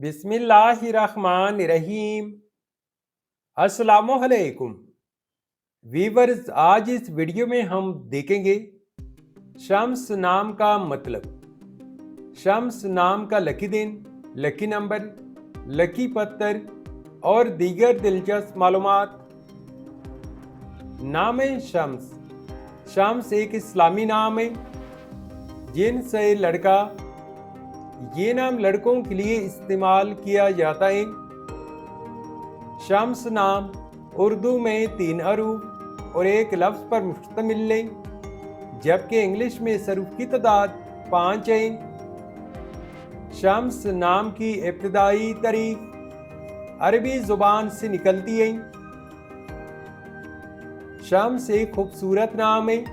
बिस्मिल्लाहिर्रहमानिर्रहीम। अस्सलामुअलैकुम वीवर्स, आज इस वीडियो में हम देखेंगे शम्स नाम का मतलब, शम्स नाम का लकी दिन, लकी नंबर, लकी पत्थर और दीगर दिलचस्प मालूमात। नाम है शम्स। शम्स एक इस्लामी नाम है जिनसे लड़का, ये नाम लड़कों के लिए इस्तेमाल किया जाता है। शम्स नाम उर्दू में 3 हरूफ और एक लफ्ज़ पर मुश्तमिल है, जबकि इंग्लिश में हरूफ की तादाद 5 है। शम्स नाम की इब्तिदाई तारीख अरबी ज़ुबान से निकलती है। शम्स एक खूबसूरत नाम है।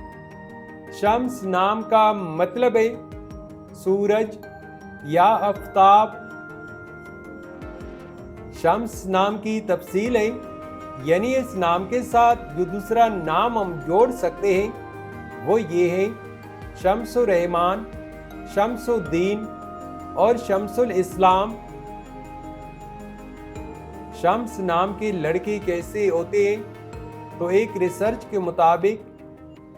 शम्स नाम का मतलब है सूरज या आफ़ताब। शम्स नाम की तफसील है, यानी इस नाम के साथ जो दूसरा नाम हम जोड़ सकते हैं वो ये है शम्सुर रहमान, शम्सुद्दीन और शम्सुल इस्लाम। शम्स नाम के लड़के कैसे होते हैं? तो एक रिसर्च के मुताबिक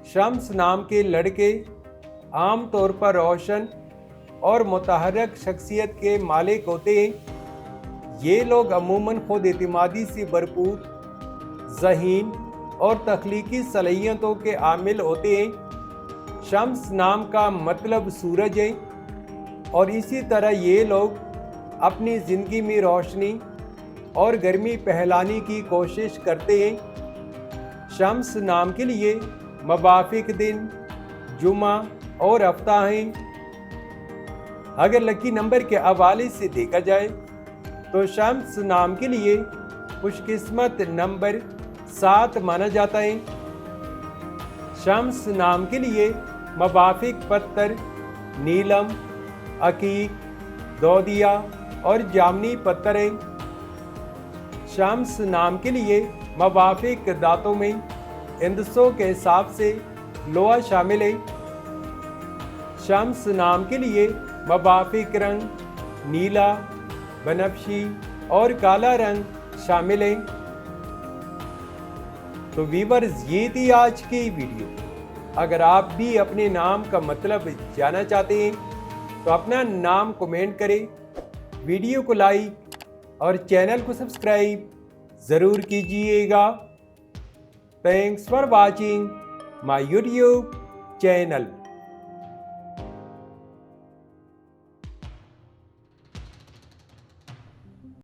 शम्स नाम के लड़के आम तौर पर रोशन और मुतहर्रिक शख्सियत के मालिक होते हैं। ये लोग अमूमन खुद एतमादी से भरपूर, ज़हीन और तख्लीकी सलाहियतों के आमिल होते हैं। शम्स नाम का मतलब सूरज है और इसी तरह ये लोग अपनी ज़िंदगी में रोशनी और गर्मी फैलाने की कोशिश करते हैं। शम्स नाम के लिए मुवाफ़िक दिन जुमा और हफ्ता हैं। अगर लकी नंबर के हवाले से देखा जाए तो शम्स नाम के लिए खुशकिस्मत नंबर 7 माना जाता है। शम्स नाम के लिए मुवाफ़िक पत्थर नीलम, अकीक, दोदिया और जामनी पत्थर है। शम्स नाम के लिए मुवाफ़िक दांतों में इंदसों के हिसाब से लोहा शामिल है। शम्स नाम के लिए मुवाफ़िक रंग नीला, बनफशी और काला रंग शामिल है। तो वीवर्स, ये थी आज की वीडियो। अगर आप भी अपने नाम का मतलब जानना चाहते हैं तो अपना नाम कमेंट करें, वीडियो को लाइक और चैनल को सब्सक्राइब ज़रूर कीजिएगा। Thanks for watching my YouTube channel.